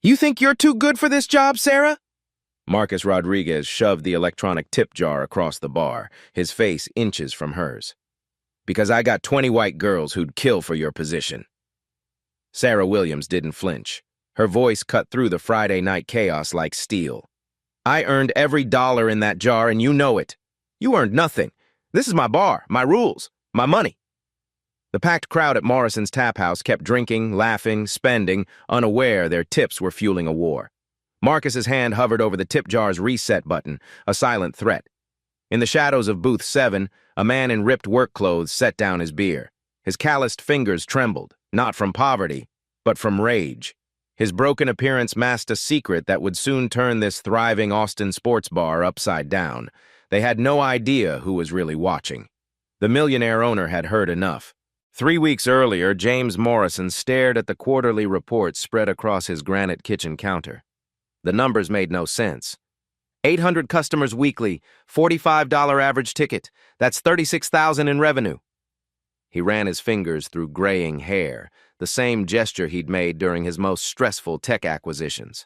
You think you're too good for this job, Sarah? Marcus Rodriguez shoved the electronic tip jar across the bar, his face inches from hers. Because I got 20 white girls who'd kill for your position. Sarah Williams didn't flinch. Her voice cut through the Friday night chaos like steel. I earned every dollar in that jar, and you know it. You earned nothing. This is my bar, my rules, my money. The packed crowd at Morrison's Tap House kept drinking, laughing, spending, unaware their tips were fueling a war. Marcus's hand hovered over the tip jar's reset button, a silent threat. In the shadows of Booth 7, a man in ripped work clothes set down his beer. His calloused fingers trembled, not from poverty, but from rage. His broken appearance masked a secret that would soon turn this thriving Austin sports bar upside down. They had no idea who was really watching. The Millionaire owner had heard enough. 3 weeks earlier, James Morrison stared at the quarterly report spread across his granite kitchen counter. The numbers made no sense. 800 customers weekly, $45 average ticket. That's $36,000 in revenue. He ran his fingers through graying hair, the same gesture he'd made during his most stressful tech acquisitions.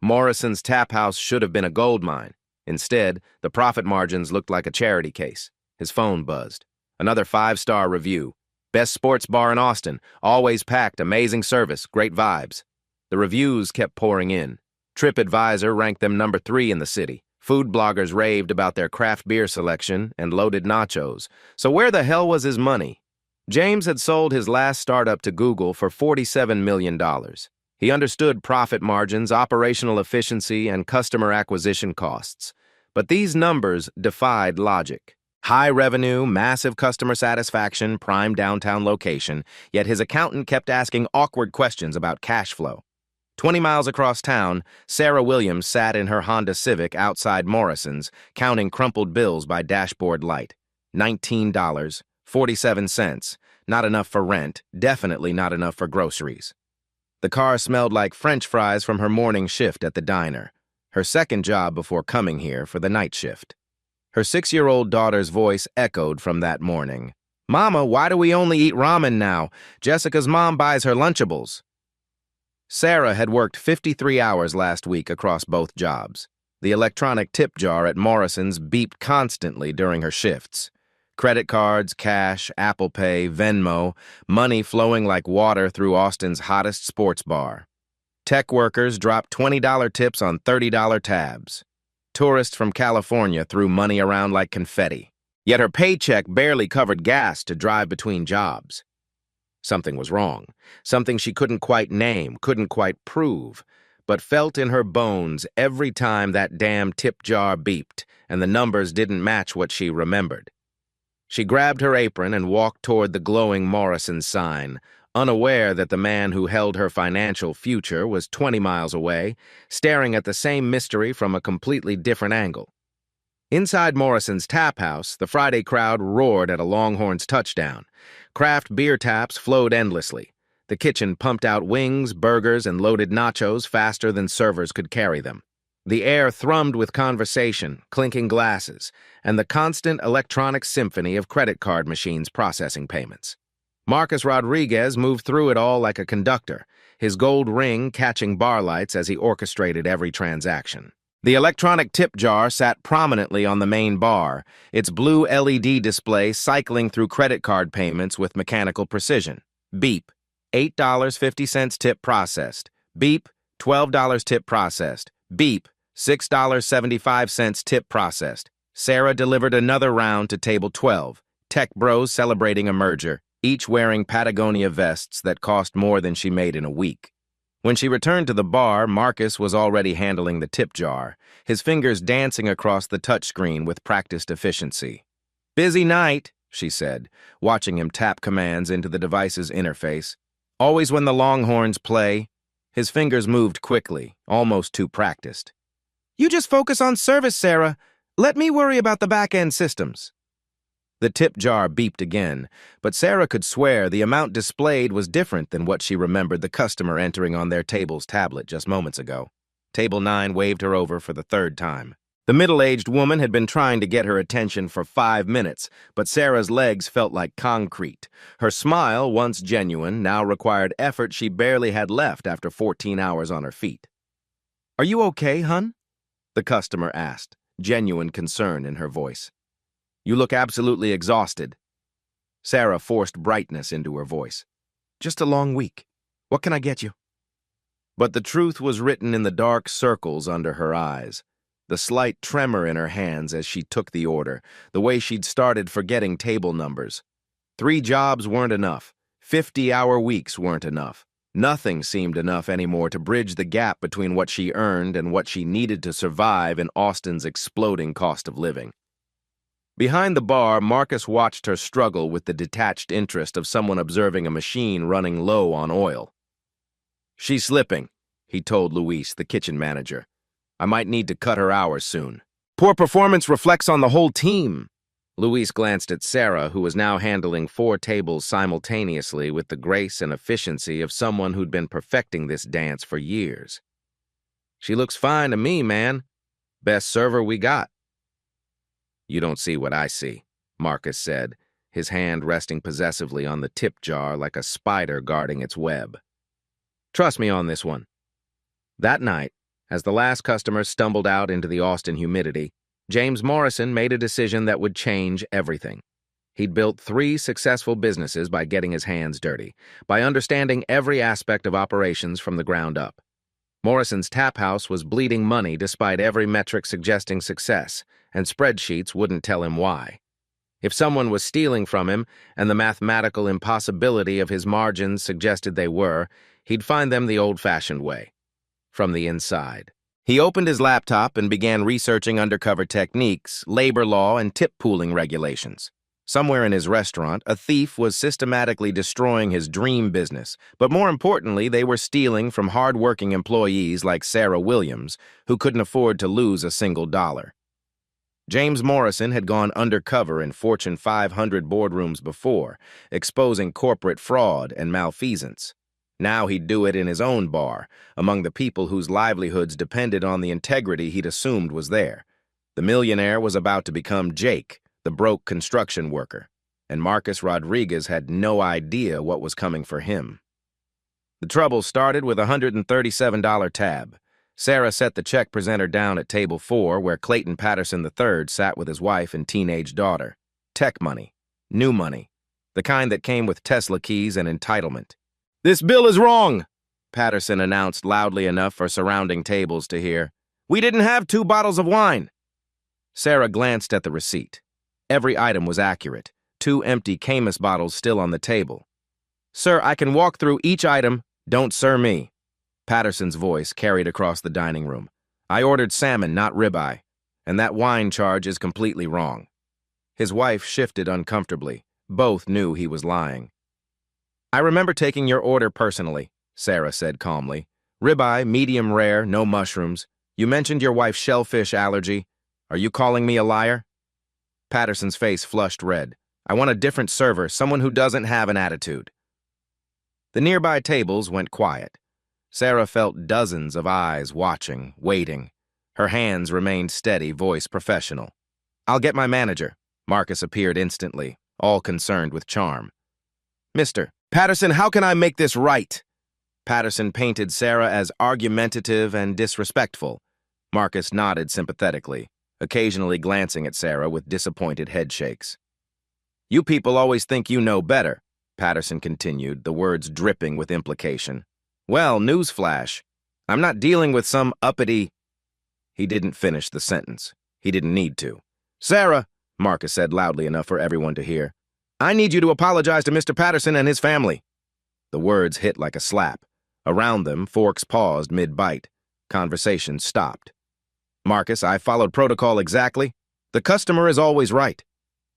Morrison's Tap House should have been a gold mine. Instead, the profit margins looked like a charity case. His phone buzzed. Another 5-star review. Best sports bar in Austin. Always packed, amazing service, great vibes. The reviews kept pouring in. TripAdvisor ranked them number 3 in the city. Food bloggers raved about their craft beer selection and loaded nachos. So where the hell was his money? James had sold his last startup to Google for $47 million. He understood profit margins, operational efficiency, and customer acquisition costs. But these numbers defied logic. High revenue, massive customer satisfaction, prime downtown location, yet his accountant kept asking awkward questions about cash flow. 20 miles across town, Sarah Williams sat in her Honda Civic outside Morrison's, counting crumpled bills by dashboard light. $19.47. Not enough for rent, definitely not enough for groceries. The car smelled like French fries from her morning shift at the diner, her second job before coming here for the night shift. Her 6-year-old daughter's voice echoed from that morning. Mama, why do we only eat ramen now? Jessica's mom buys her Lunchables. Sarah had worked 53 hours last week across both jobs. The electronic tip jar at Morrison's beeped constantly during her shifts. Credit cards, cash, Apple Pay, Venmo, money flowing like water through Austin's hottest sports bar. Tech workers dropped $20 tips on $30 tabs. Tourists from California threw money around like confetti. Yet her paycheck barely covered gas to drive between jobs. Something was wrong. Something she couldn't quite name, couldn't quite prove, but felt in her bones every time that damn tip jar beeped and the numbers didn't match what she remembered. She grabbed her apron and walked toward the glowing Morrison sign, unaware that the man who held her financial future was 20 miles away, staring at the same mystery from a completely different angle. Inside Morrison's Tap House, the Friday crowd roared at a Longhorns touchdown. Craft beer taps flowed endlessly. The kitchen pumped out wings, burgers, and loaded nachos faster than servers could carry them. The air thrummed with conversation, clinking glasses, and the constant electronic symphony of credit card machines processing payments. Marcus Rodriguez moved through it all like a conductor, his gold ring catching bar lights as he orchestrated every transaction. The electronic tip jar sat prominently on the main bar, its blue LED display cycling through credit card payments with mechanical precision. Beep, $8.50 tip processed. Beep, $12 tip processed. Beep, $6.75 tip processed. Sarah delivered another round to table 12, tech bros celebrating a merger, each wearing Patagonia vests that cost more than she made in a week. When she returned to the bar, Marcus was already handling the tip jar, his fingers dancing across the touchscreen with practiced efficiency. Busy night, she said, watching him tap commands into the device's interface. Always when the Longhorns play. His fingers moved quickly, almost too practiced. You just focus on service, Sarah. Let me worry about the back-end systems. The tip jar beeped again, but Sarah could swear the amount displayed was different than what she remembered the customer entering on their table's tablet just moments ago. Table 9 waved her over for the 3rd time. The middle-aged woman had been trying to get her attention for 5 minutes, but Sarah's legs felt like concrete. Her smile, once genuine, now required effort she barely had left after 14 hours on her feet. Are you okay, hun? The customer asked, genuine concern in her voice. You look absolutely exhausted. Sarah forced brightness into her voice. Just a long week. What can I get you? But the truth was written in the dark circles under her eyes, the slight tremor in her hands as she took the order, the way she'd started forgetting table numbers. 3 jobs weren't enough. 50-hour weeks weren't enough. Nothing seemed enough anymore to bridge the gap between what she earned and what she needed to survive in Austin's exploding cost of living. Behind the bar, Marcus watched her struggle with the detached interest of someone observing a machine running low on oil. She's slipping, he told Luis, the kitchen manager. I might need to cut her hours soon. Poor performance reflects on the whole team. Luis glanced at Sarah, who was now handling 4 tables simultaneously with the grace and efficiency of someone who'd been perfecting this dance for years. She looks fine to me, man. Best server we got. You don't see what I see, Marcus said, his hand resting possessively on the tip jar like a spider guarding its web. Trust me on this one. That night, as the last customer stumbled out into the Austin humidity, James Morrison made a decision that would change everything. He'd built 3 successful businesses by getting his hands dirty, by understanding every aspect of operations from the ground up. Morrison's tap house was bleeding money despite every metric suggesting success, and spreadsheets wouldn't tell him why. If someone was stealing from him, and the mathematical impossibility of his margins suggested they were, he'd find them the old-fashioned way, from the inside. He opened his laptop and began researching undercover techniques, labor law, and tip pooling regulations. Somewhere in his restaurant, a thief was systematically destroying his dream business, but more importantly, they were stealing from hard-working employees like Sarah Williams, who couldn't afford to lose a single dollar. James Morrison had gone undercover in Fortune 500 boardrooms before, exposing corporate fraud and malfeasance. Now he'd do it in his own bar, among the people whose livelihoods depended on the integrity he'd assumed was there. The Millionaire was about to become Jake, the broke construction worker, and Marcus Rodriguez had no idea what was coming for him. The trouble started with a $137 tab. Sarah set the check presenter down at table 4, where Clayton Patterson III sat with his wife and teenage daughter. Tech money. New money. The kind that came with Tesla keys and entitlement. "This bill is wrong," Patterson announced loudly enough for surrounding tables to hear. "We didn't have 2 bottles of wine." Sarah glanced at the receipt. Every item was accurate, 2 empty Camus bottles still on the table. "Sir, I can walk through each item. Don't sir me." Patterson's voice carried across the dining room. "I ordered salmon, not ribeye, and that wine charge is completely wrong." His wife shifted uncomfortably. Both knew he was lying. "I remember taking your order personally," Sarah said calmly. "Ribeye, medium rare, no mushrooms. You mentioned your wife's shellfish allergy. Are you calling me a liar?" Patterson's face flushed red. "I want a different server, someone who doesn't have an attitude." The nearby tables went quiet. Sarah felt dozens of eyes watching, waiting. Her hands remained steady, voice professional. "I'll get my manager." Marcus appeared instantly, all concerned with charm. "Mr. Patterson, how can I make this right?" Patterson painted Sarah as argumentative and disrespectful. Marcus nodded sympathetically, occasionally glancing at Sarah with disappointed headshakes. "You people always think you know better," Patterson continued, the words dripping with implication. "Well, newsflash. I'm not dealing with some uppity—" He didn't finish the sentence. He didn't need to. "Sarah," Marcus said loudly enough for everyone to hear, "I need you to apologize to Mr. Patterson and his family." The words hit like a slap. Around them, forks paused mid-bite. Conversation stopped. "Marcus, I followed protocol exactly. The customer is always right."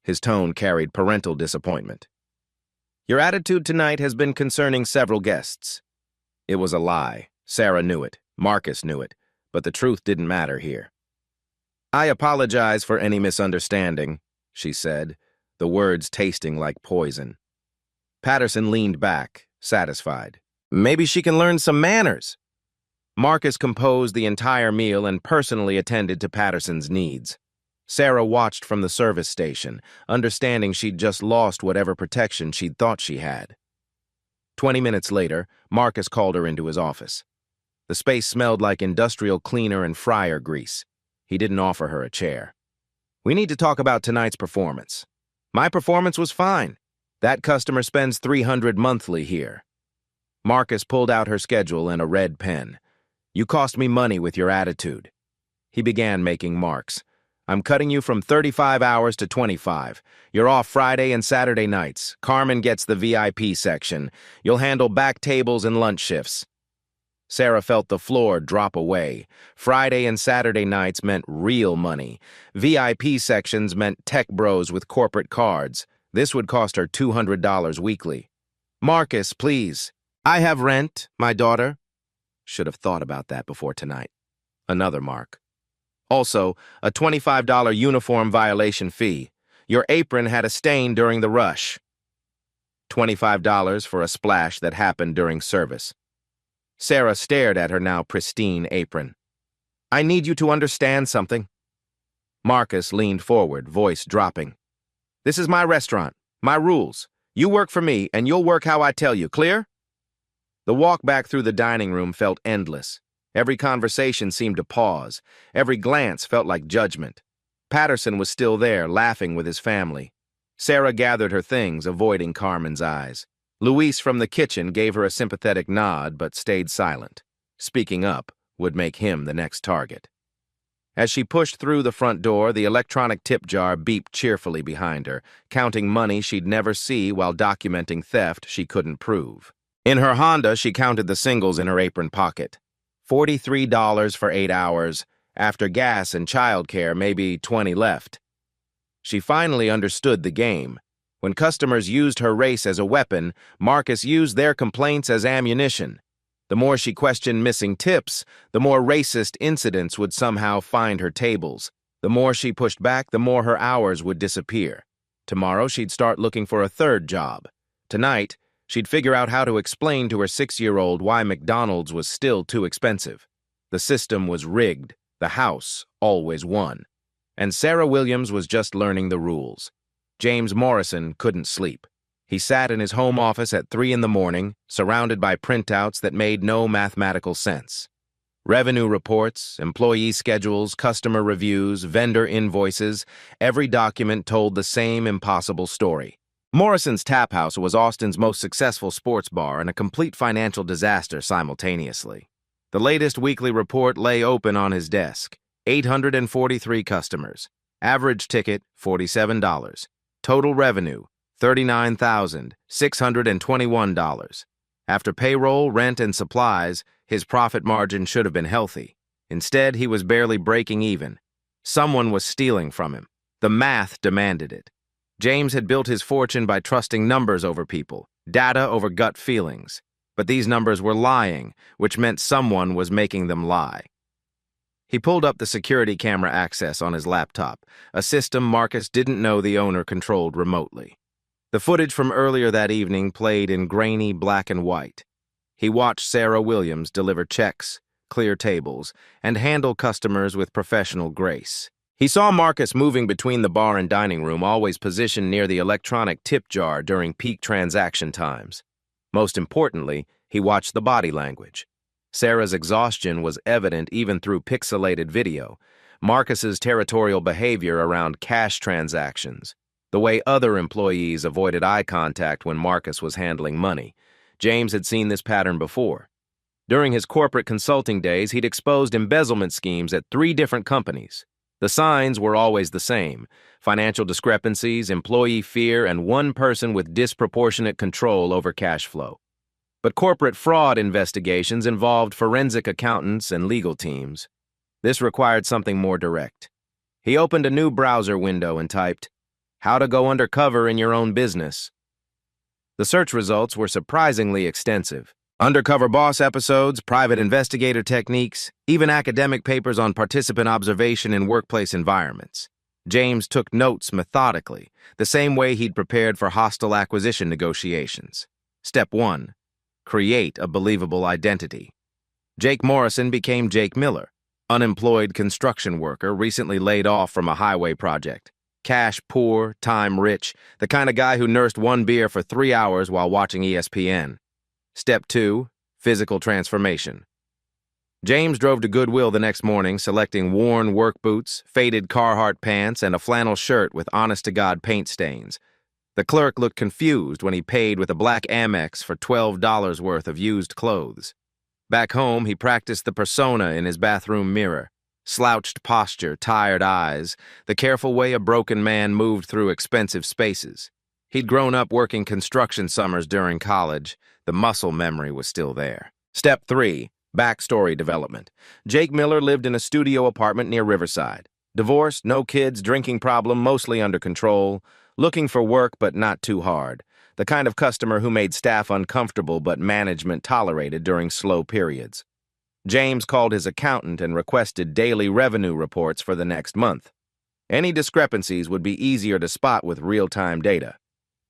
His tone carried parental disappointment. "Your attitude tonight has been concerning several guests." It was a lie. Sarah knew it. Marcus knew it. But the truth didn't matter here. "I apologize for any misunderstanding," she said, the words tasting like poison. Patterson leaned back, satisfied. "Maybe she can learn some manners." Marcus composed the entire meal and personally attended to Patterson's needs. Sarah watched from the service station, understanding she'd just lost whatever protection she'd thought she had. 20 minutes later, Marcus called her into his office. The space smelled like industrial cleaner and fryer grease. He didn't offer her a chair. "We need to talk about tonight's performance." "My performance was fine. That customer spends $300 monthly here." Marcus pulled out her schedule and a red pen. "You cost me money with your attitude." He began making marks. "I'm cutting you from 35 hours to 25. You're off Friday and Saturday nights. Carmen gets the VIP section. You'll handle back tables and lunch shifts." Sarah felt the floor drop away. Friday and Saturday nights meant real money. VIP sections meant tech bros with corporate cards. This would cost her $200 weekly. "Marcus, please. I have rent, my daughter." Should have thought about that before tonight. Another mark. "Also, a $25 uniform violation fee. Your apron had a stain during the rush." $25 for a splash that happened during service. Sarah stared at her now pristine apron. "I need you to understand something." Marcus leaned forward, voice dropping. "This is my restaurant, my rules. You work for me, and you'll work how I tell you, clear?" The walk back through the dining room felt endless. Every conversation seemed to pause. Every glance felt like judgment. Patterson was still there, laughing with his family. Sarah gathered her things, avoiding Carmen's eyes. Luis from the kitchen gave her a sympathetic nod, but stayed silent. Speaking up would make him the next target. As she pushed through the front door, the electronic tip jar beeped cheerfully behind her, counting money she'd never see while documenting theft she couldn't prove. In her Honda, she counted the singles in her apron pocket. $43 for 8 hours. After gas and childcare, maybe 20 left. She finally understood the game. When customers used her race as a weapon, Marcus used their complaints as ammunition. The more she questioned missing tips, the more racist incidents would somehow find her tables. The more she pushed back, the more her hours would disappear. Tomorrow, she'd start looking for a third job. Tonight, she'd figure out how to explain to her 6-year-old why McDonald's was still too expensive. The system was rigged. The house always won. And Sarah Williams was just learning the rules. James Morrison couldn't sleep. He sat in his home office at 3 in the morning, surrounded by printouts that made no mathematical sense. Revenue reports, employee schedules, customer reviews, vendor invoices, every document told the same impossible story. Morrison's Tap House was Austin's most successful sports bar and a complete financial disaster simultaneously. The latest weekly report lay open on his desk. 843 customers. Average ticket, $47. Total revenue, $39,621. After payroll, rent, and supplies, his profit margin should have been healthy. Instead, he was barely breaking even. Someone was stealing from him. The math demanded it. James had built his fortune by trusting numbers over people, data over gut feelings. But these numbers were lying, which meant someone was making them lie. He pulled up the security camera access on his laptop, a system Marcus didn't know the owner controlled remotely. The footage from earlier that evening played in grainy black and white. He watched Sarah Williams deliver checks, clear tables, and handle customers with professional grace. He saw Marcus moving between the bar and dining room, always positioned near the electronic tip jar during peak transaction times. Most importantly, he watched the body language. Sarah's exhaustion was evident even through pixelated video. Marcus's territorial behavior around cash transactions, the way other employees avoided eye contact when Marcus was handling money. James had seen this pattern before. During his corporate consulting days, he'd exposed embezzlement schemes at 3 different companies. The signs were always the same: financial discrepancies, employee fear, and one person with disproportionate control over cash flow. But corporate fraud investigations involved forensic accountants and legal teams. This required something more direct. He opened a new browser window and typed, "How to go undercover in your own business." The search results were surprisingly extensive. Undercover boss episodes, private investigator techniques, even academic papers on participant observation in workplace environments. James took notes methodically, the same way he'd prepared for hostile acquisition negotiations. Step 1. Create a believable identity. Jake Morrison became Jake Miller, unemployed construction worker recently laid off from a highway project. Cash poor, time rich, the kind of guy who nursed one beer for 3 hours while watching ESPN. Step 2. Physical transformation. James drove to Goodwill the next morning, selecting worn work boots, faded Carhartt pants, and a flannel shirt with honest-to-God paint stains. The clerk looked confused when he paid with a black Amex for $12 worth of used clothes. Back home, he practiced the persona in his bathroom mirror. Slouched posture, tired eyes, the careful way a broken man moved through expensive spaces. He'd grown up working construction summers during college. The muscle memory was still there. Step 3. Backstory development. Jake Miller lived in a studio apartment near Riverside. Divorced, no kids, drinking problem mostly under control, looking for work but not too hard. The kind of customer who made staff uncomfortable but management tolerated during slow periods. James called his accountant and requested daily revenue reports for the next month. Any discrepancies would be easier to spot with real-time data.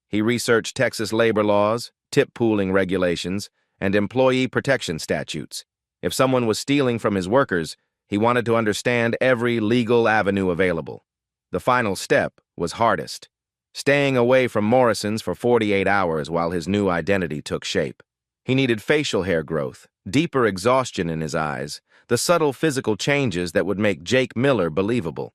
He researched Texas labor laws, tip pooling regulations, and employee protection statutes. If someone was stealing from his workers, he wanted to understand every legal avenue available. The final step was hardest, staying away from Morrison's for 48 hours while his new identity took shape. He needed facial hair growth, deeper exhaustion in his eyes, the subtle physical changes that would make Jake Miller believable.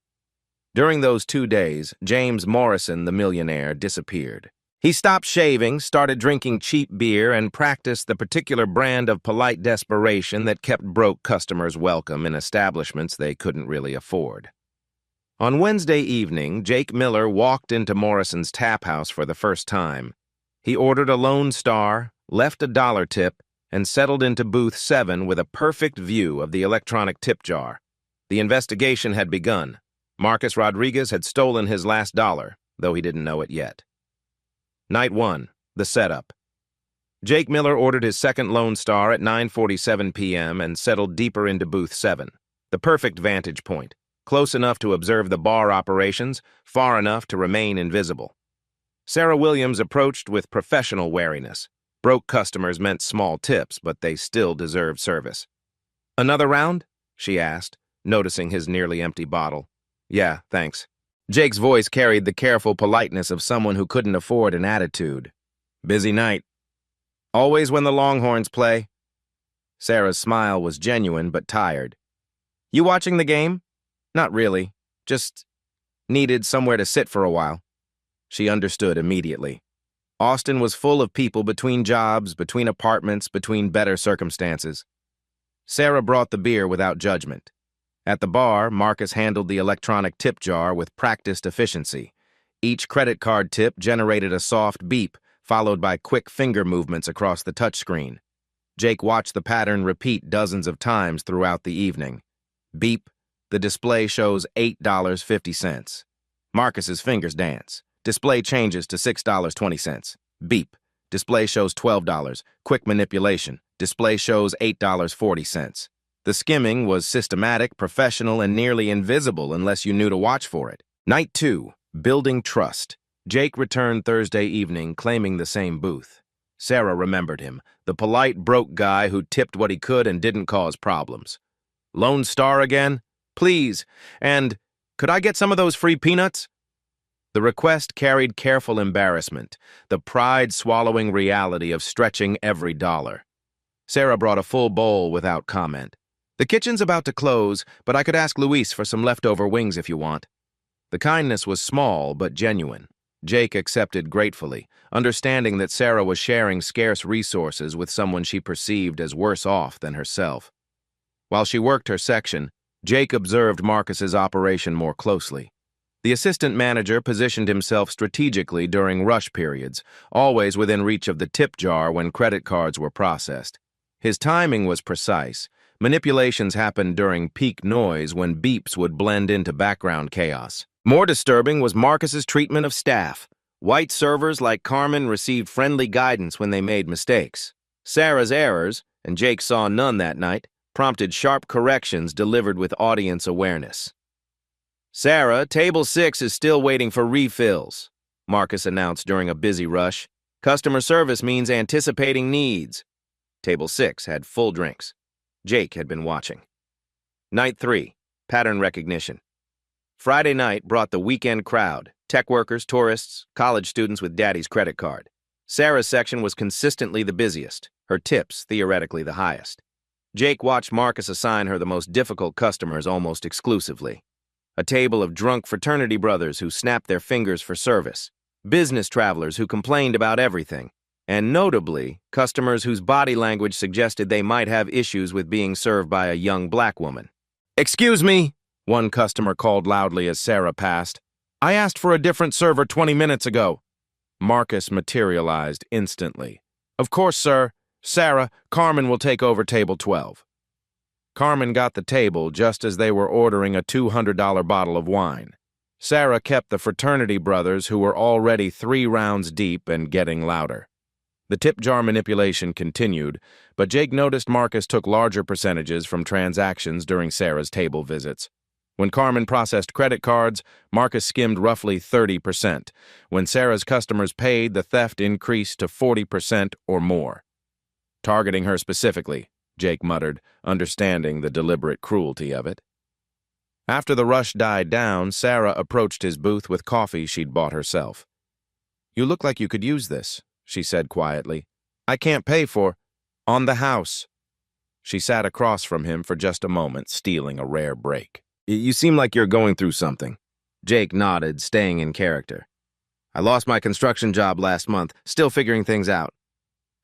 During those 2 days, James Morrison, the millionaire, disappeared. He stopped shaving, started drinking cheap beer, and practiced the particular brand of polite desperation that kept broke customers welcome in establishments they couldn't really afford. On Wednesday evening, Jake Miller walked into Morrison's tap house for the first time. He ordered a Lone Star, left a $1 tip, and settled into booth 7 with a perfect view of the electronic tip jar. The investigation had begun. Marcus Rodriguez had stolen his last $1, though he didn't know it yet. Night 1, the setup. Jake Miller ordered his second Lone Star at 9:47 p.m. and settled deeper into booth 7, the perfect vantage point, close enough to observe the bar operations, far enough to remain invisible. Sarah Williams approached with professional wariness. Broke customers meant small tips, but they still deserved service. "Another round?" she asked, noticing his nearly empty bottle. "Yeah, thanks." Jake's voice carried the careful politeness of someone who couldn't afford an attitude. "Busy night. Always when the Longhorns play." Sarah's smile was genuine but tired. "You watching the game?" "Not really. Just needed somewhere to sit for a while." She understood immediately. Austin was full of people between jobs, between apartments, between better circumstances. Sarah brought the beer without judgment. At the bar, Marcus handled the electronic tip jar with practiced efficiency. Each credit card tip generated a soft beep, followed by quick finger movements across the touchscreen. Jake watched the pattern repeat dozens of times throughout the evening. Beep, the display shows $8.50. Marcus's fingers dance. Display changes to $6.20. Beep, display shows $12. Quick manipulation. Display shows $8.40. The skimming was systematic, professional, and nearly invisible unless you knew to watch for it. Night 2, building trust. Jake returned Thursday evening, claiming the same booth. Sarah remembered him, the polite, broke guy who tipped what he could and didn't cause problems. "Lone Star again? Please. And could I get some of those free peanuts?" The request carried careful embarrassment, the pride-swallowing reality of stretching every dollar. Sarah brought a full bowl without comment. "The kitchen's about to close, but I could ask Luis for some leftover wings if you want." The kindness was small but genuine. Jake accepted gratefully, understanding that Sarah was sharing scarce resources with someone she perceived as worse off than herself. While she worked her section, Jake observed Marcus's operation more closely. The assistant manager positioned himself strategically during rush periods, always within reach of the tip jar when credit cards were processed. His timing was precise. Manipulations happened during peak noise when beeps would blend into background chaos. More disturbing was Marcus's treatment of staff. White servers like Carmen received friendly guidance when they made mistakes. Sarah's errors, and Jake saw none that night, prompted sharp corrections delivered with audience awareness. "Sarah, table 6 is still waiting for refills," Marcus announced during a busy rush. "Customer service means anticipating needs." Table 6 had full drinks. Jake had been watching. Night 3, pattern recognition. Friday night brought the weekend crowd, tech workers, tourists, college students with daddy's credit card. Sarah's section was consistently the busiest, her tips theoretically the highest. Jake watched Marcus assign her the most difficult customers almost exclusively. A table of drunk fraternity brothers who snapped their fingers for service, business travelers who complained about everything, and notably, customers whose body language suggested they might have issues with being served by a young black woman. "Excuse me," one customer called loudly as Sarah passed. "I asked for a different server 20 minutes ago." Marcus materialized instantly. "Of course, sir. Sarah, Carmen will take over table 12. Carmen got the table just as they were ordering a $200 bottle of wine. Sarah kept the fraternity brothers who were already 3 rounds deep and getting louder. The tip jar manipulation continued, but Jake noticed Marcus took larger percentages from transactions during Sarah's table visits. When Carmen processed credit cards, Marcus skimmed roughly 30%. When Sarah's customers paid, the theft increased to 40% or more. "Targeting her specifically," Jake muttered, understanding the deliberate cruelty of it. After the rush died down, Sarah approached his booth with coffee she'd bought herself. "You look like you could use this," she said quietly. "I can't pay for—" "On the house." She sat across from him for just a moment, stealing a rare break. "You seem like you're going through something." Jake nodded, staying in character. "I lost my construction job last month, still figuring things out."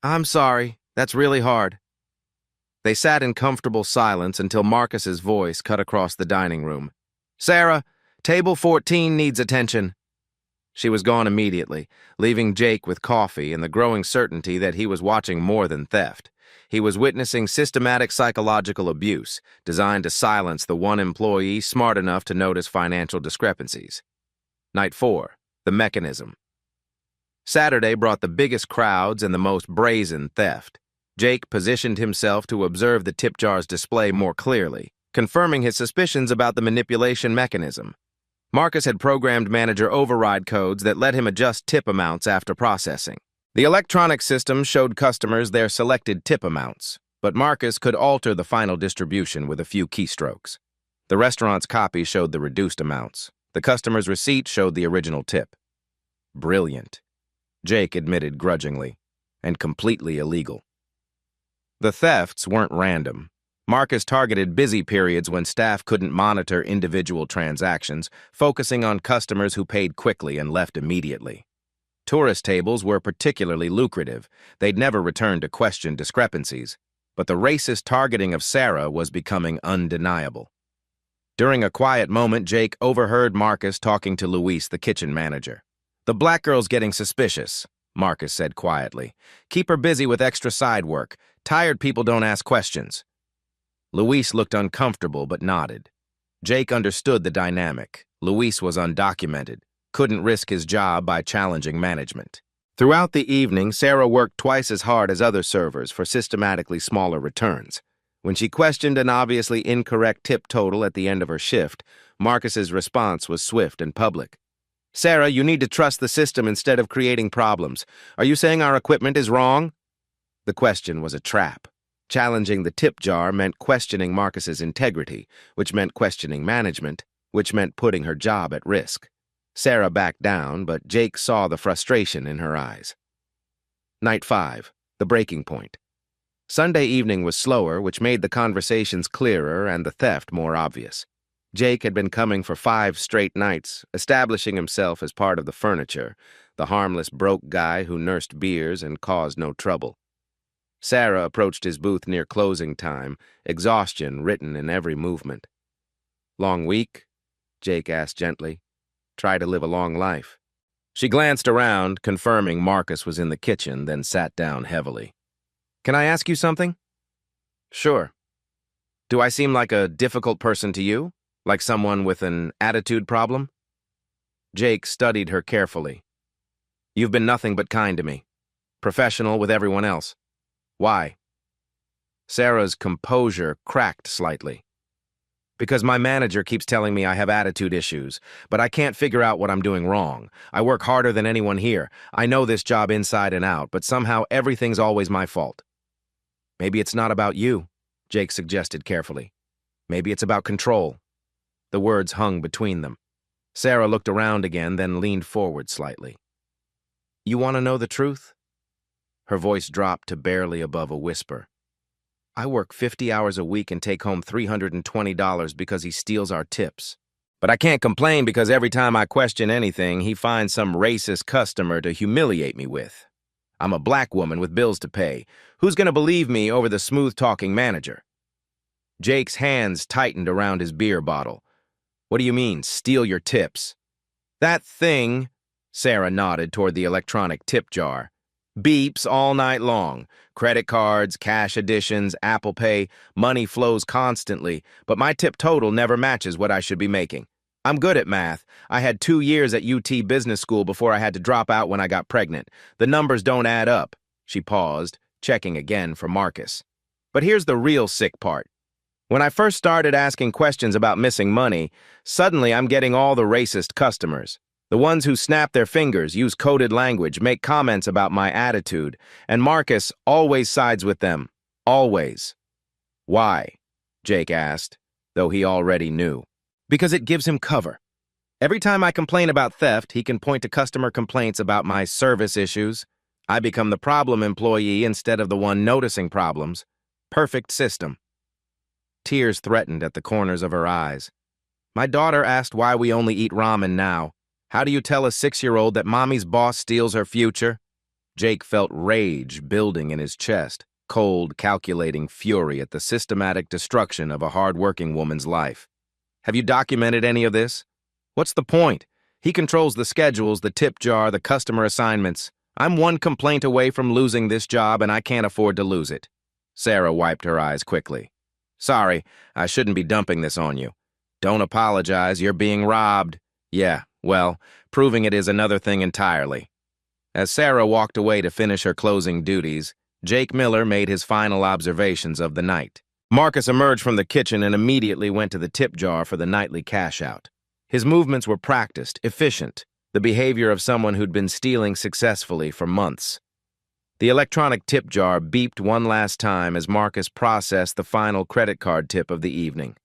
"I'm sorry. That's really hard." They sat in comfortable silence until Marcus's voice cut across the dining room. "Sarah, table 14 needs attention." She was gone immediately, leaving Jake with coffee and the growing certainty that he was watching more than theft. He was witnessing systematic psychological abuse, designed to silence the one employee smart enough to notice financial discrepancies. Night 4, the mechanism. Saturday brought the biggest crowds and the most brazen theft. Jake positioned himself to observe the tip jar's display more clearly, confirming his suspicions about the manipulation mechanism. Marcus had programmed manager override codes that let him adjust tip amounts after processing. The electronic system showed customers their selected tip amounts, but Marcus could alter the final distribution with a few keystrokes. The restaurant's copy showed the reduced amounts. The customer's receipt showed the original tip. Brilliant, Jake admitted grudgingly, and completely illegal. The thefts weren't random. Marcus targeted busy periods when staff couldn't monitor individual transactions, focusing on customers who paid quickly and left immediately. Tourist tables were particularly lucrative. They'd never return to question discrepancies, but the racist targeting of Sarah was becoming undeniable. During a quiet moment, Jake overheard Marcus talking to Luis, the kitchen manager. "The black girl's getting suspicious," Marcus said quietly. "Keep her busy with extra side work. Tired people don't ask questions." Luis looked uncomfortable but nodded. Jake understood the dynamic. Luis was undocumented, couldn't risk his job by challenging management. Throughout the evening, Sarah worked twice as hard as other servers for systematically smaller returns. When she questioned an obviously incorrect tip total at the end of her shift, Marcus's response was swift and public. "Sarah, you need to trust the system instead of creating problems. Are you saying our equipment is wrong?" The question was a trap. Challenging the tip jar meant questioning Marcus's integrity, which meant questioning management, which meant putting her job at risk. Sarah backed down, but Jake saw the frustration in her eyes. Night 5, the breaking point. Sunday evening was slower, which made the conversations clearer and the theft more obvious. Jake had been coming for 5 straight nights, establishing himself as part of the furniture, the harmless broke guy who nursed beers and caused no trouble. Sarah approached his booth near closing time, exhaustion written in every movement. "Long week?" Jake asked gently. "Try to live a long life." She glanced around, confirming Marcus was in the kitchen, then sat down heavily. "Can I ask you something?" "Sure." "Do I seem like a difficult person to you? Like someone with an attitude problem?" Jake studied her carefully. "You've been nothing but kind to me. Professional with everyone else. Why?" Sarah's composure cracked slightly. "Because my manager keeps telling me I have attitude issues, but I can't figure out what I'm doing wrong. I work harder than anyone here. I know this job inside and out, but somehow everything's always my fault." "Maybe it's not about you," Jake suggested carefully. "Maybe it's about control." The words hung between them. Sarah looked around again, then leaned forward slightly. "You want to know the truth?" Her voice dropped to barely above a whisper. I work 50 hours a week and take home $320 because he steals our tips. But I can't complain because every time I question anything, he finds some racist customer to humiliate me with. I'm a black woman with bills to pay. Who's going to believe me over the smooth-talking manager? Jake's hands tightened around his beer bottle. What do you mean, steal your tips? That thing, Sarah nodded toward the electronic tip jar, beeps all night long. Credit cards, cash additions, Apple Pay, money flows constantly, but my tip total never matches what I should be making. I'm good at math. I had 2 years at UT Business School before I had to drop out when I got pregnant. The numbers don't add up. She paused, checking again for Marcus. But here's the real sick part. When I first started asking questions about missing money, suddenly I'm getting all the racist customers. The ones who snap their fingers, use coded language, make comments about my attitude, and Marcus always sides with them. Always. Why? Jake asked, though he already knew. Because it gives him cover. Every time I complain about theft, he can point to customer complaints about my service issues. I become the problem employee instead of the one noticing problems. Perfect system. Tears threatened at the corners of her eyes. My daughter asked why we only eat ramen now. How do you tell a 6-year-old that mommy's boss steals her future? Jake felt rage building in his chest, cold, calculating fury at the systematic destruction of a hard-working woman's life. Have you documented any of this? What's the point? He controls the schedules, the tip jar, the customer assignments. I'm one complaint away from losing this job, and I can't afford to lose it. Sarah wiped her eyes quickly. Sorry, I shouldn't be dumping this on you. Don't apologize, you're being robbed. Yeah, well, proving it is another thing entirely. As Sarah walked away to finish her closing duties, Jake Miller made his final observations of the night. Marcus emerged from the kitchen and immediately went to the tip jar for the nightly cash out. His movements were practiced, efficient, the behavior of someone who'd been stealing successfully for months. The electronic tip jar beeped one last time as Marcus processed the final credit card tip of the evening.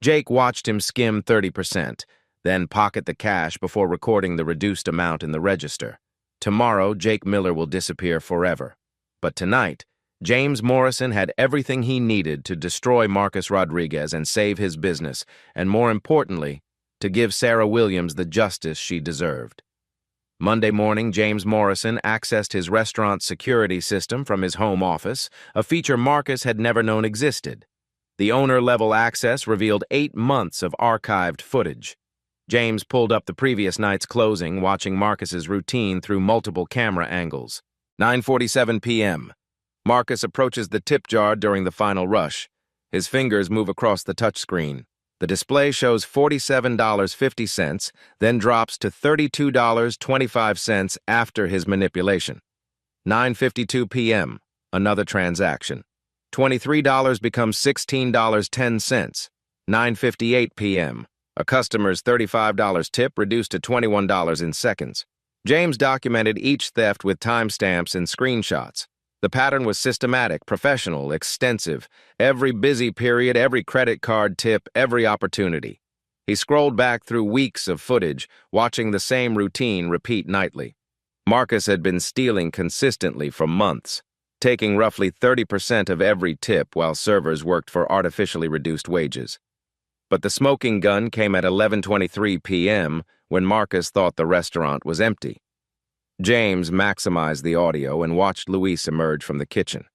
Jake watched him skim 30%, then pocket the cash before recording the reduced amount in the register. Tomorrow, Jake Miller will disappear forever. But tonight, James Morrison had everything he needed to destroy Marcus Rodriguez and save his business, and more importantly, to give Sarah Williams the justice she deserved. Monday morning, James Morrison accessed his restaurant's security system from his home office, a feature Marcus had never known existed. The owner-level access revealed 8 months of archived footage. James pulled up the previous night's closing, watching Marcus's routine through multiple camera angles. 9:47 p.m. Marcus approaches the tip jar during the final rush. His fingers move across the touchscreen. The display shows $47.50, then drops to $32.25 after his manipulation. 9:52 p.m. Another transaction. $23 becomes $16.10. 9:58 p.m. A customer's $35 tip reduced to $21 in seconds. James documented each theft with timestamps and screenshots. The pattern was systematic, professional, extensive. Every busy period, every credit card tip, every opportunity. He scrolled back through weeks of footage, watching the same routine repeat nightly. Marcus had been stealing consistently for months, taking roughly 30% of every tip while servers worked for artificially reduced wages. But the smoking gun came at 11:23 p.m. when Marcus thought the restaurant was empty. James maximized the audio and watched Luis emerge from the kitchen.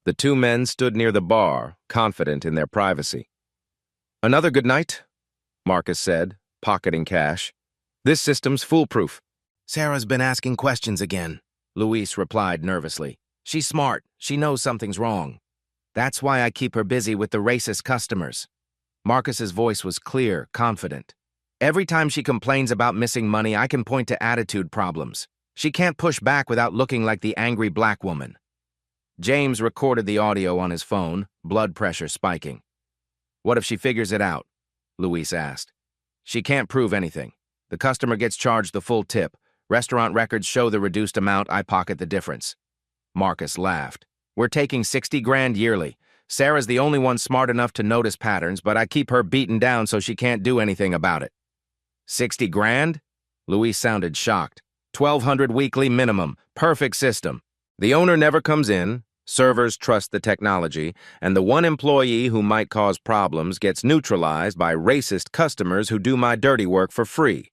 The two men stood near the bar, confident in their privacy. "Another good night," Marcus said, pocketing cash. "This system's foolproof." "Sarah's been asking questions again," Luis replied nervously. "She's smart. She knows something's wrong. That's why I keep her busy with the racist customers." Marcus's voice was clear, confident. "Every time she complains about missing money, I can point to attitude problems. She can't push back without looking like the angry black woman." James recorded the audio on his phone, blood pressure spiking. "What if she figures it out?" Luis asked. "She can't prove anything. The customer gets charged the full tip. Restaurant records show the reduced amount. I pocket the difference." Marcus laughed. "We're taking 60 grand yearly. Sarah's the only one smart enough to notice patterns, but I keep her beaten down so she can't do anything about it." 60 grand? Luis sounded shocked. 1,200 weekly minimum. Perfect system. The owner never comes in. Servers trust the technology, and the one employee who might cause problems gets neutralized by racist customers who do my dirty work for free.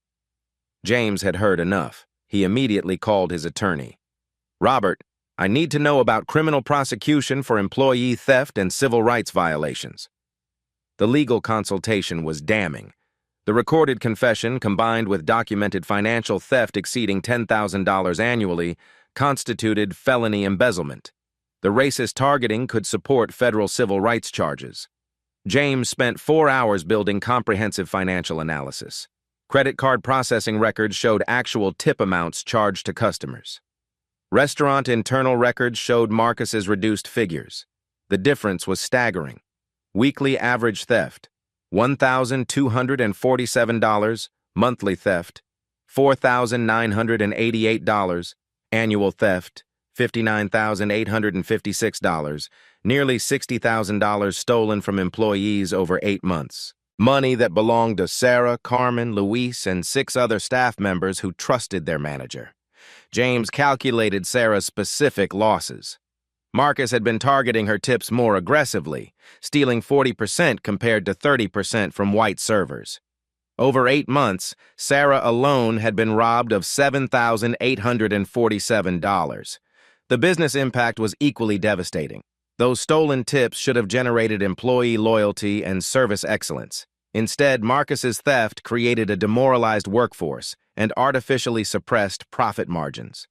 James had heard enough. He immediately called his attorney. Robert, I need to know about criminal prosecution for employee theft and civil rights violations. The legal consultation was damning. The recorded confession, combined with documented financial theft exceeding $10,000 annually, constituted felony embezzlement. The racist targeting could support federal civil rights charges. James spent 4 hours building comprehensive financial analysis. Credit card processing records showed actual tip amounts charged to customers. Restaurant internal records showed Marcus's reduced figures. The difference was staggering. Weekly average theft, $1,247, monthly theft, $4,988, annual theft, $59,856, nearly $60,000 stolen from employees over 8 months. Money that belonged to Sarah, Carmen, Luis, and 6 other staff members who trusted their manager. James calculated Sarah's specific losses. Marcus had been targeting her tips more aggressively, stealing 40% compared to 30% from white servers. Over 8 months, Sarah alone had been robbed of $7,847. The business impact was equally devastating. Those stolen tips should have generated employee loyalty and service excellence. Instead, Marcus's theft created a demoralized workforce and artificially suppressed profit margins.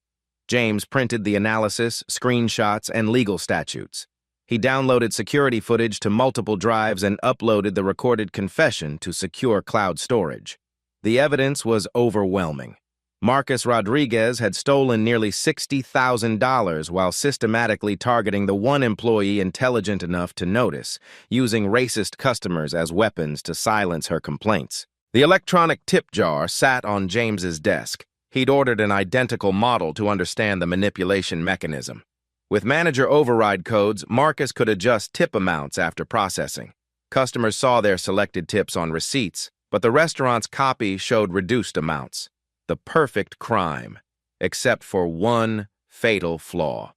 James printed the analysis, screenshots, and legal statutes. He downloaded security footage to multiple drives and uploaded the recorded confession to secure cloud storage. The evidence was overwhelming. Marcus Rodriguez had stolen nearly $60,000 while systematically targeting the one employee intelligent enough to notice, using racist customers as weapons to silence her complaints. The electronic tip jar sat on James's desk. He'd ordered an identical model to understand the manipulation mechanism. With manager override codes, Marcus could adjust tip amounts after processing. Customers saw their selected tips on receipts, but the restaurant's copy showed reduced amounts. The perfect crime, except for one fatal flaw.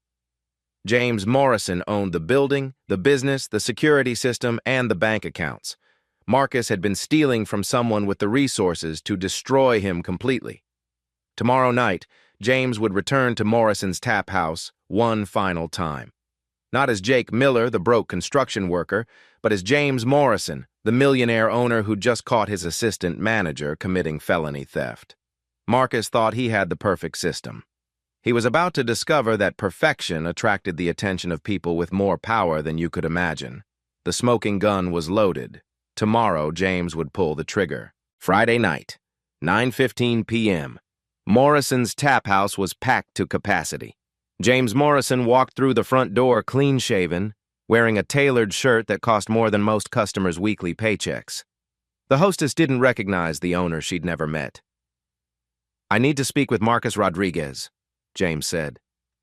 James Morrison owned the building, the business, the security system, and the bank accounts. Marcus had been stealing from someone with the resources to destroy him completely. Tomorrow night, James would return to Morrison's tap house one final time. Not as Jake Miller, the broke construction worker, but as James Morrison, the millionaire owner who just caught his assistant manager committing felony theft. Marcus thought he had the perfect system. He was about to discover that perfection attracted the attention of people with more power than you could imagine. The smoking gun was loaded. Tomorrow, James would pull the trigger. Friday night, 9:15 p.m. Morrison's tap house was packed to capacity. James Morrison walked through the front door clean-shaven, wearing a tailored shirt that cost more than most customers' weekly paychecks. The hostess didn't recognize the owner she'd never met. "I need to speak with Marcus Rodriguez," James said.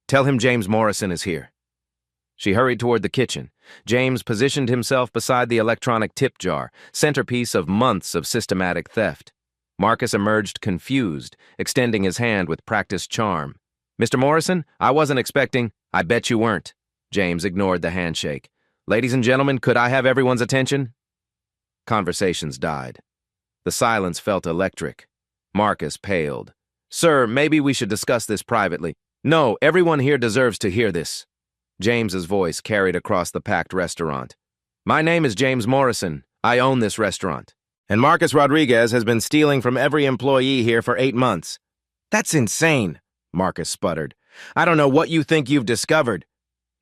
"Tell him James Morrison is here." She hurried toward the kitchen. James positioned himself beside the electronic tip jar, centerpiece of months of systematic theft. Marcus emerged confused, extending his hand with practiced charm. "Mr. Morrison, I wasn't expecting—" "I bet you weren't." James ignored the handshake. "Ladies and gentlemen, could I have everyone's attention?" Conversations died. The silence felt electric. Marcus paled. "Sir, maybe we should discuss this privately." "No, everyone here deserves to hear this." James's voice carried across the packed restaurant. "My name is James Morrison. I own this restaurant. And Marcus Rodriguez has been stealing from every employee here for 8 months. "That's insane," Marcus sputtered. "I don't know what you think you've discovered."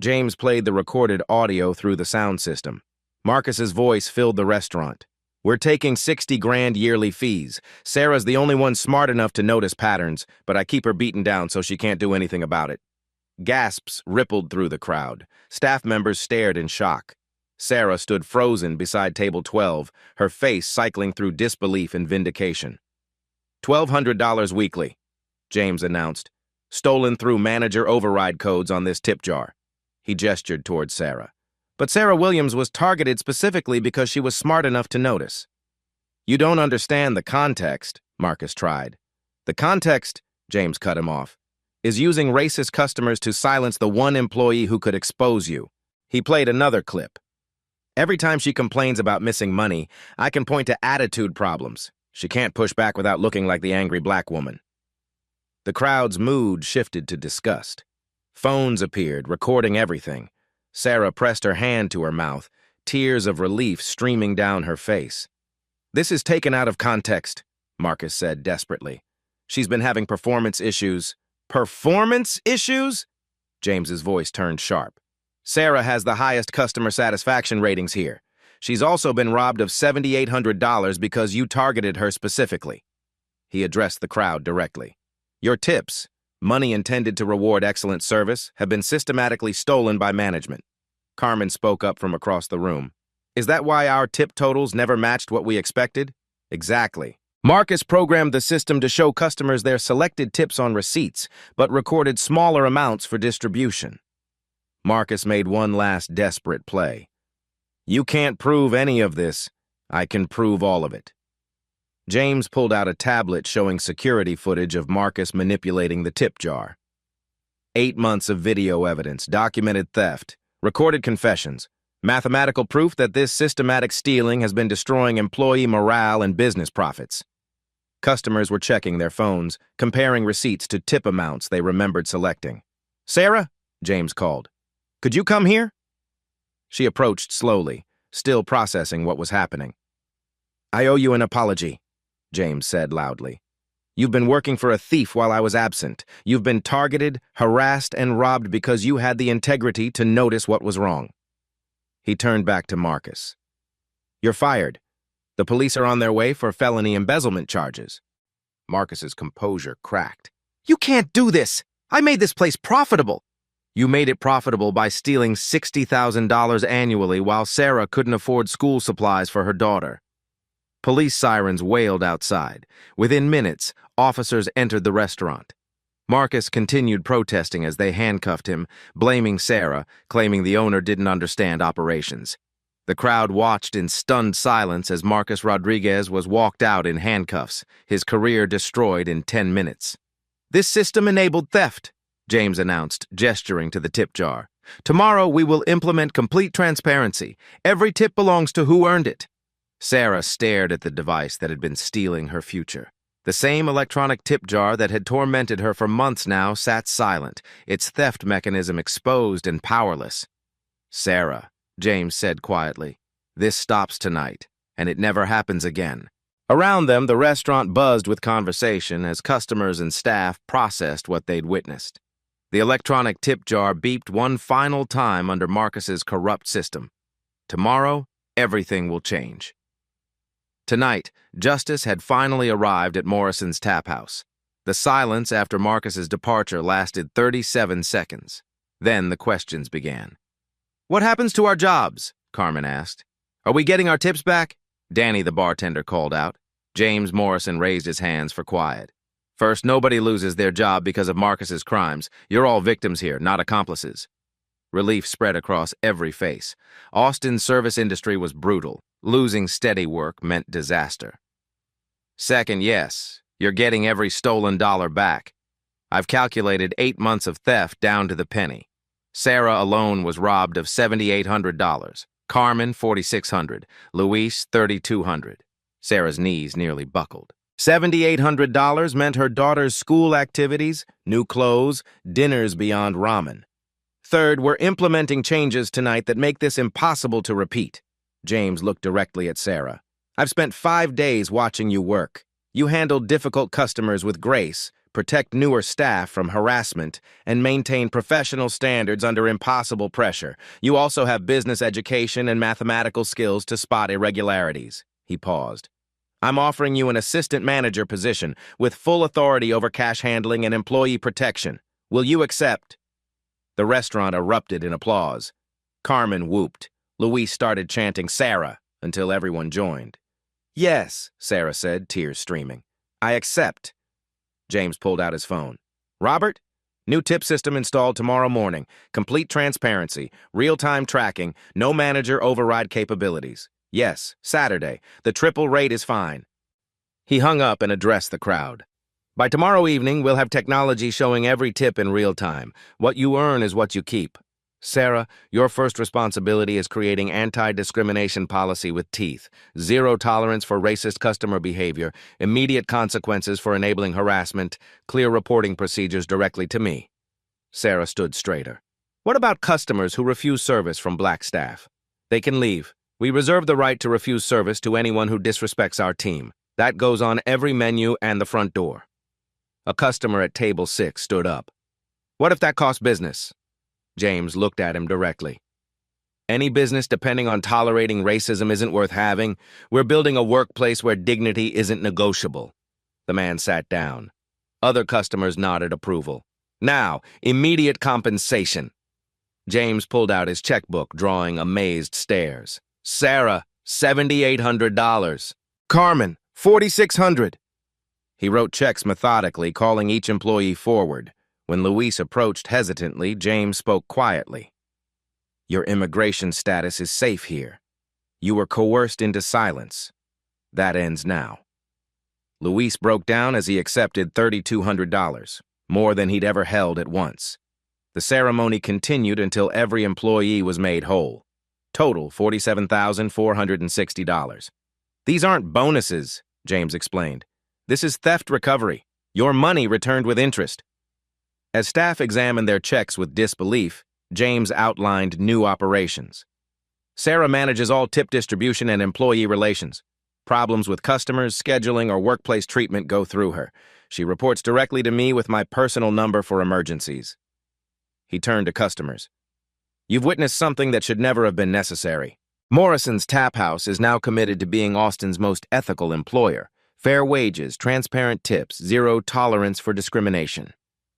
James played the recorded audio through the sound system. Marcus's voice filled the restaurant. "We're taking 60 grand yearly fees. Sarah's the only one smart enough to notice patterns, but I keep her beaten down so she can't do anything about it." Gasps rippled through the crowd. Staff members stared in shock. Sarah stood frozen beside table 12, her face cycling through disbelief and vindication. $1,200 weekly, James announced. "Stolen through manager override codes on this tip jar." He gestured toward Sarah. But Sarah Williams was targeted specifically because she was smart enough to notice. "You don't understand the context," Marcus tried. "The context," James cut him off. is using racist customers to silence the one employee who could expose you. He played another clip. Every time she complains about missing money, I can point to attitude problems. She can't push back without looking like the angry black woman. The crowd's mood shifted to disgust. Phones appeared, recording everything. Sarah pressed her hand to her mouth, tears of relief streaming down her face. "This is taken out of context," Marcus said desperately. "She's been having performance issues." "Performance issues?" James's voice turned sharp. "Sarah has the highest customer satisfaction ratings here. She's also been robbed of $7,800 because you targeted her specifically." He addressed the crowd directly. "Your tips, money intended to reward excellent service, have been systematically stolen by management." Carmen spoke up from across the room. "Is that why our tip totals never matched what we expected?" "Exactly. Marcus programmed the system to show customers their selected tips on receipts, but recorded smaller amounts for distribution." Marcus made one last desperate play. "You can't prove any of this. I can prove all of it." James pulled out a tablet showing security footage of Marcus manipulating the tip jar. 8 months of video evidence, documented theft, recorded confessions, mathematical proof that this systematic stealing has been destroying employee morale and business profits. Customers were checking their phones, comparing receipts to tip amounts they remembered selecting. "Sarah?" James called. "Could you come here?" She approached slowly, still processing what was happening. "I owe you an apology," James said loudly. "You've been working for a thief while I was absent. You've been targeted, harassed, and robbed because you had the integrity to notice what was wrong." He turned back to Marcus. "You're fired. The police are on their way for felony embezzlement charges." Marcus's composure cracked. "You can't do this! I made this place profitable!" "You made it profitable by stealing $60,000 annually while Sarah couldn't afford school supplies for her daughter." Police sirens wailed outside. Within minutes, officers entered the restaurant. Marcus continued protesting as they handcuffed him, blaming Sarah, claiming the owner didn't understand operations. The crowd watched in stunned silence as Marcus Rodriguez was walked out in handcuffs, his career destroyed in 10 minutes. "This system enabled theft," James announced, gesturing to the tip jar. "Tomorrow we will implement complete transparency. Every tip belongs to who earned it." Sarah stared at the device that had been stealing her future. The same electronic tip jar that had tormented her for months now sat silent, its theft mechanism exposed and powerless. "Sarah," James said quietly, "this stops tonight, and it never happens again." Around them, the restaurant buzzed with conversation as customers and staff processed what they'd witnessed. The electronic tip jar beeped one final time under Marcus's corrupt system. Tomorrow, everything will change. Tonight, justice had finally arrived at Morrison's Tap House. The silence after Marcus's departure lasted 37 seconds. Then the questions began. "What happens to our jobs?" Carmen asked. "Are we getting our tips back?" Danny, the bartender, called out. James Morrison raised his hands for quiet. "First, nobody loses their job because of Marcus's crimes. You're all victims here, not accomplices." Relief spread across every face. Austin's service industry was brutal. Losing steady work meant disaster. "Second, yes, you're getting every stolen dollar back. I've calculated 8 months of theft down to the penny. Sarah alone was robbed of $7,800. Carmen, $4,600. Luis, $3,200. Sarah's knees nearly buckled. $7,800 meant her daughter's school activities, new clothes, dinners beyond ramen. Third, we're implementing changes tonight that make this impossible to repeat." James looked directly at Sarah. "I've spent 5 days watching you work. You handle difficult customers with grace, protect newer staff from harassment, and maintain professional standards under impossible pressure. You also have business education and mathematical skills to spot irregularities." He paused. "I'm offering you an assistant manager position with full authority over cash handling and employee protection. Will you accept?" The restaurant erupted in applause. Carmen whooped. Luis started chanting "Sarah" until everyone joined. "Yes," Sarah said, tears streaming. "I accept." James pulled out his phone. "Robert, new tip system installed tomorrow morning. Complete transparency, real-time tracking, no manager override capabilities. Yes, Saturday. The triple rate is fine." He hung up and addressed the crowd. By tomorrow evening, we'll have technology showing every tip in real time. What you earn is what you keep. Sarah, your first responsibility is creating anti-discrimination policy with teeth. Zero tolerance for racist customer behavior, immediate consequences for enabling harassment, clear reporting procedures directly to me. Sarah stood straighter. What about customers who refuse service from black staff? They can leave. We reserve the right to refuse service to anyone who disrespects our team. That goes on every menu and the front door. A customer at table 6 stood up. What if that costs business? James looked at him directly. Any business depending on tolerating racism isn't worth having. We're building a workplace where dignity isn't negotiable. The man sat down. Other customers nodded approval. Now, immediate compensation. James pulled out his checkbook, drawing amazed stares. Sarah, $7,800. Carmen, $4,600. He wrote checks methodically, calling each employee forward. When Luis approached hesitantly, James spoke quietly. Your immigration status is safe here. You were coerced into silence. That ends now. Luis broke down as he accepted $3,200, more than he'd ever held at once. The ceremony continued until every employee was made whole. Total, $47,460. These aren't bonuses, James explained. This is theft recovery. Your money returned with interest. As staff examined their checks with disbelief, James outlined new operations. Sarah manages all tip distribution and employee relations. Problems with customers, scheduling, or workplace treatment go through her. She reports directly to me with my personal number for emergencies. He turned to customers. You've witnessed something that should never have been necessary. Morrison's Tap House is now committed to being Austin's most ethical employer. Fair wages, transparent tips, zero tolerance for discrimination.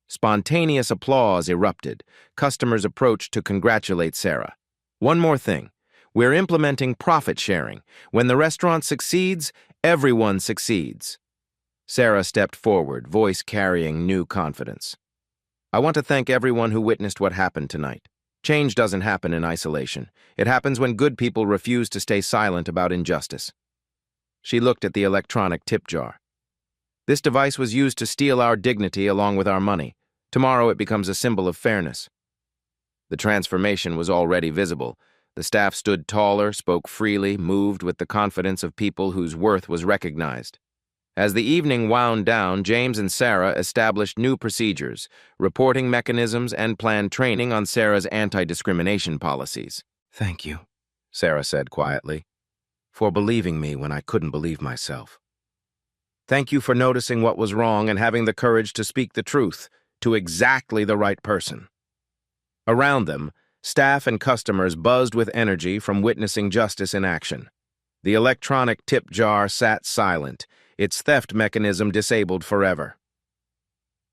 Spontaneous applause erupted. Customers approached to congratulate Sarah. One more thing. We're implementing profit sharing. When the restaurant succeeds, everyone succeeds. Sarah stepped forward, voice carrying new confidence. I want to thank everyone who witnessed what happened tonight. Change doesn't happen in isolation. It happens when good people refuse to stay silent about injustice. She looked at the electronic tip jar. This device was used to steal our dignity along with our money. Tomorrow it becomes a symbol of fairness. The transformation was already visible. The staff stood taller, spoke freely, moved with the confidence of people whose worth was recognized. As the evening wound down, James and Sarah established new procedures, reporting mechanisms, and planned training on Sarah's anti-discrimination policies. Thank you, Sarah said quietly, for believing me when I couldn't believe myself. Thank you for noticing what was wrong and having the courage to speak the truth to exactly the right person. Around them, staff and customers buzzed with energy from witnessing justice in action. The electronic tip jar sat silent, its theft mechanism disabled forever.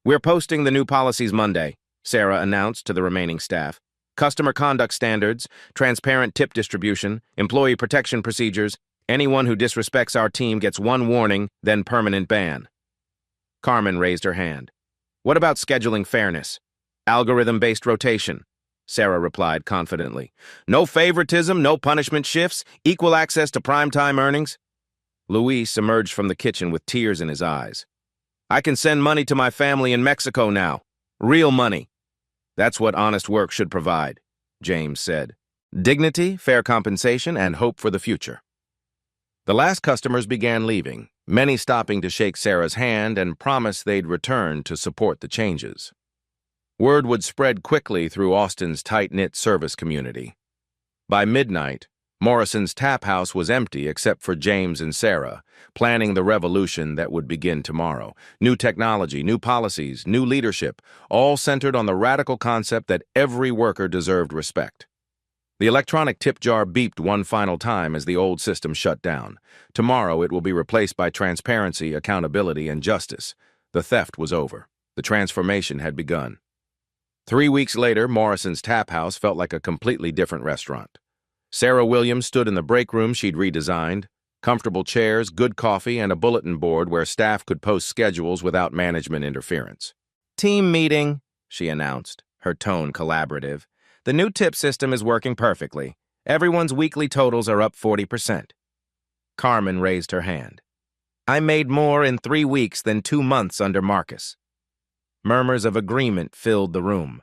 We're posting the new policies Monday, Sarah announced to the remaining staff. Customer conduct standards, transparent tip distribution, employee protection procedures. Anyone who disrespects our team gets one warning, then permanent ban. Carmen raised her hand. What about scheduling fairness? Algorithm-based rotation, Sarah replied confidently. No favoritism, no punishment shifts, equal access to primetime earnings. Luis emerged from the kitchen with tears in his eyes. I can send money to my family in Mexico now. Real money. That's what honest work should provide, James said. Dignity, fair compensation, and hope for the future. The last customers began leaving, many stopping to shake Sarah's hand and promise they'd return to support the changes. Word would spread quickly through Austin's tight-knit service community. By midnight, Morrison's Tap House was empty except for James and Sarah, planning the revolution that would begin tomorrow. New technology, new policies, new leadership, all centered on the radical concept that every worker deserved respect. The electronic tip jar beeped one final time as the old system shut down. Tomorrow it will be replaced by transparency, accountability, and justice. The theft was over. The transformation had begun. 3 weeks later, Morrison's Tap House felt like a completely different restaurant. Sarah Williams stood in the break room she'd redesigned. Comfortable chairs, good coffee, and a bulletin board where staff could post schedules without management interference. Team meeting, she announced, her tone collaborative. The new tip system is working perfectly. Everyone's weekly totals are up 40%. Carmen raised her hand. I made more in 3 weeks than 2 months under Marcus. Murmurs of agreement filled the room.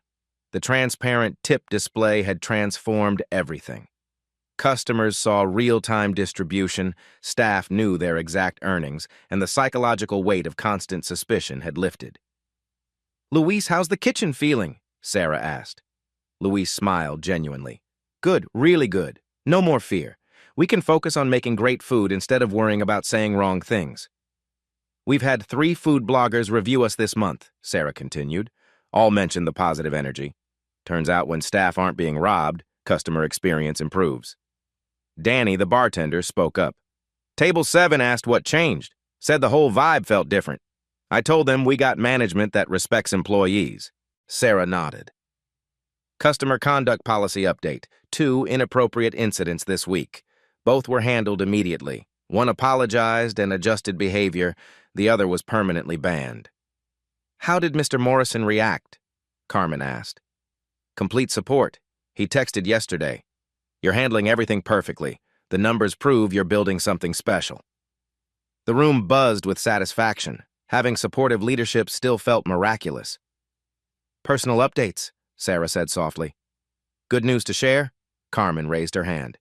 The transparent tip display had transformed everything. Customers saw real-time distribution, staff knew their exact earnings, and the psychological weight of constant suspicion had lifted. "Luis, how's the kitchen feeling?" Sarah asked. Luis smiled genuinely. "Good, really good. No more fear. We can focus on making great food instead of worrying about saying wrong things." "We've had 3 food bloggers review us this month," Sarah continued. All mentioned the positive energy. Turns out when staff aren't being robbed, customer experience improves. Danny, the bartender, spoke up. "Table 7 asked what changed. Said the whole vibe felt different. I told them we got management that respects employees." Sarah nodded. Customer conduct policy update. 2 inappropriate incidents this week. Both were handled immediately. One apologized and adjusted behavior. The other was permanently banned. "How did Mr. Morrison react?" Carmen asked. "Complete support. He texted yesterday. You're handling everything perfectly. The numbers prove you're building something special." The room buzzed with satisfaction. Having supportive leadership still felt miraculous. "Personal updates," Sarah said softly. "Good news to share?" Carmen raised her hand.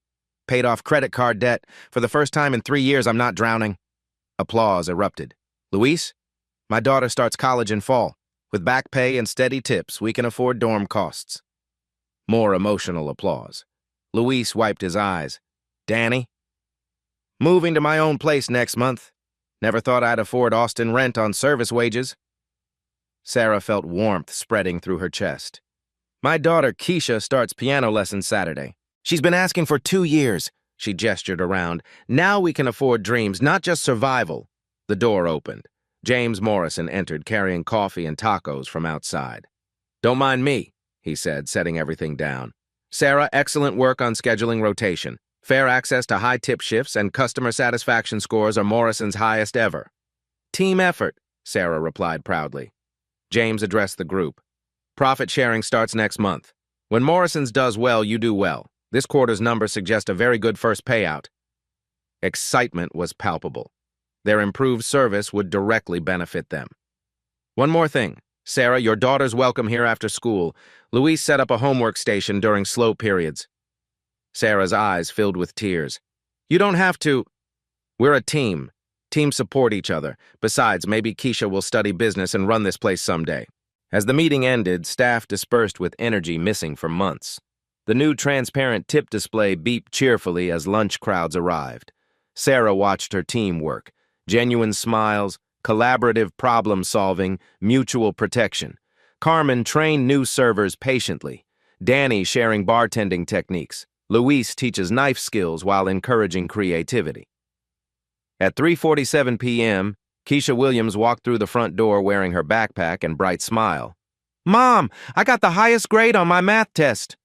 "Paid off credit card debt. For the first time in 3 years, I'm not drowning." Applause erupted. "Luis, my daughter starts college in fall. With back pay and steady tips, we can afford dorm costs." More emotional applause. Luis wiped his eyes. "Danny?" "Moving to my own place next month. Never thought I'd afford Austin rent on service wages." Sarah felt warmth spreading through her chest. "My daughter Keisha starts piano lessons Saturday. She's been asking for 2 years." She gestured around. "Now we can afford dreams, not just survival." The door opened. James Morrison entered carrying coffee and tacos from outside. "Don't mind me," he said, setting everything down. "Sarah, excellent work on scheduling rotation. Fair access to high-tip shifts and customer satisfaction scores are Morrison's highest ever." "Team effort," Sarah replied proudly. James addressed the group. "Profit sharing starts next month. When Morrison's does well, you do well. This quarter's numbers suggest a very good first payout." Excitement was palpable. Their improved service would directly benefit them. "One more thing. Sarah, your daughter's welcome here after school. Luis set up a homework station during slow periods." Sarah's eyes filled with tears. "You don't have to." "We're a team. Teams support each other. Besides, maybe Keisha will study business and run this place someday." As the meeting ended, staff dispersed with energy missing for months. The new transparent tip display beeped cheerfully as lunch crowds arrived. Sarah watched her team work. Genuine smiles, collaborative problem-solving, mutual protection. Carmen trained new servers patiently. Danny sharing bartending techniques. Luis teaches knife skills while encouraging creativity. At 3:47 p.m., Keisha Williams walked through the front door wearing her backpack and bright smile. "Mom, I got the highest grade on my math test."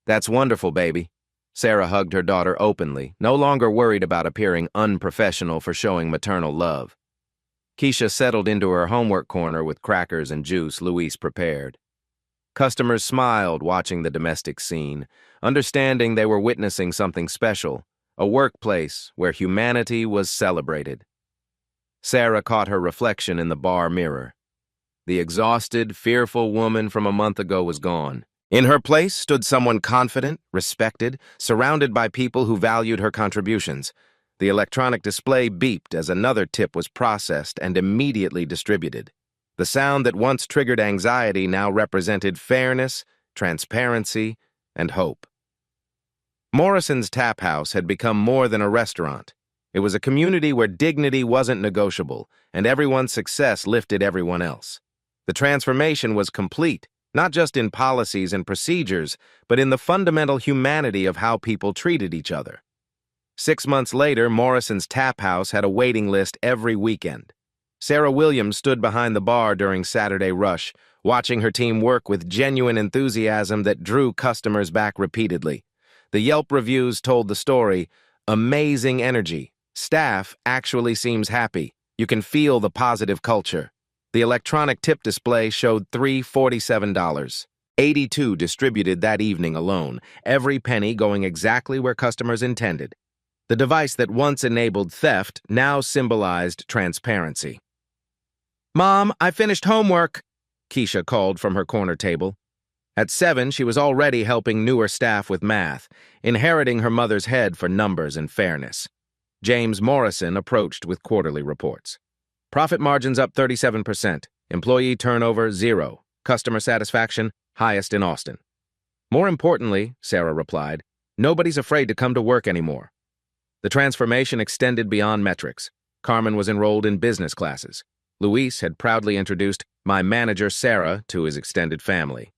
"That's wonderful, baby." Sarah hugged her daughter openly, no longer worried about appearing unprofessional for showing maternal love. Keisha settled into her homework corner with crackers and juice Luis prepared. Customers smiled watching the domestic scene, understanding they were witnessing something special, a workplace where humanity was celebrated. Sarah caught her reflection in the bar mirror. The exhausted, fearful woman from a month ago was gone. In her place stood someone confident, respected, surrounded by people who valued her contributions. The electronic display beeped as another tip was processed and immediately distributed. The sound that once triggered anxiety now represented fairness, transparency, and hope. Morrison's Tap House had become more than a restaurant. It was a community where dignity wasn't negotiable, and everyone's success lifted everyone else. The transformation was complete, not just in policies and procedures, but in the fundamental humanity of how people treated each other. 6 months later, Morrison's Tap House had a waiting list every weekend. Sarah Williams stood behind the bar during Saturday rush, watching her team work with genuine enthusiasm that drew customers back repeatedly. The Yelp reviews told the story, "Amazing energy. Staff actually seems happy. You can feel the positive culture." The electronic tip display showed $347. 82 distributed that evening alone, every penny going exactly where customers intended. The device that once enabled theft now symbolized transparency. "Mom, I finished homework," Keisha called from her corner table. At 7, she was already helping newer staff with math, inheriting her mother's head for numbers and fairness. James Morrison approached with quarterly reports. Profit margins up 37%, employee turnover 0, customer satisfaction highest in Austin. "More importantly," Sarah replied, "nobody's afraid to come to work anymore." The transformation extended beyond metrics. Carmen was enrolled in business classes. Luis had proudly introduced "my manager Sarah" to his extended family.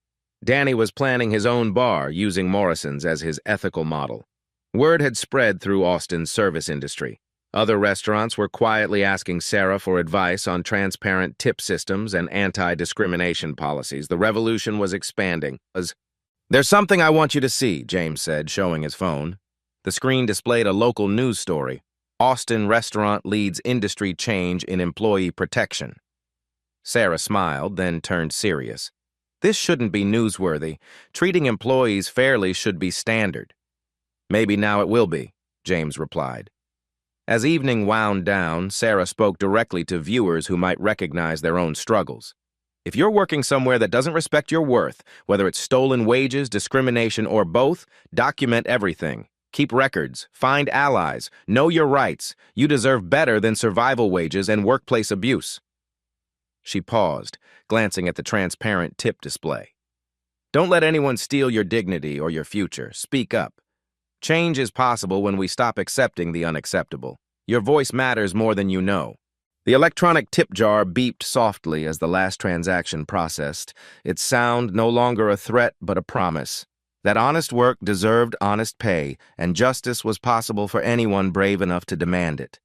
Danny was planning his own bar using Morrison's as his ethical model. Word had spread through Austin's service industry. Other restaurants were quietly asking Sarah for advice on transparent tip systems and anti-discrimination policies. The revolution was expanding. "There's something I want you to see," James said, showing his phone. The screen displayed a local news story. "Austin restaurant leads industry change in employee protection." Sarah smiled, then turned serious. "This shouldn't be newsworthy. Treating employees fairly should be standard." "Maybe now it will be," James replied. As evening wound down, Sarah spoke directly to viewers who might recognize their own struggles. "If you're working somewhere that doesn't respect your worth, whether it's stolen wages, discrimination, or both, document everything. Keep records, find allies, know your rights. You deserve better than survival wages and workplace abuse." She paused, glancing at the transparent tip display. "Don't let anyone steal your dignity or your future. Speak up. Change is possible when we stop accepting the unacceptable. Your voice matters more than you know." The electronic tip jar beeped softly as the last transaction processed, its sound no longer a threat but a promise. That honest work deserved honest pay, and justice was possible for anyone brave enough to demand it.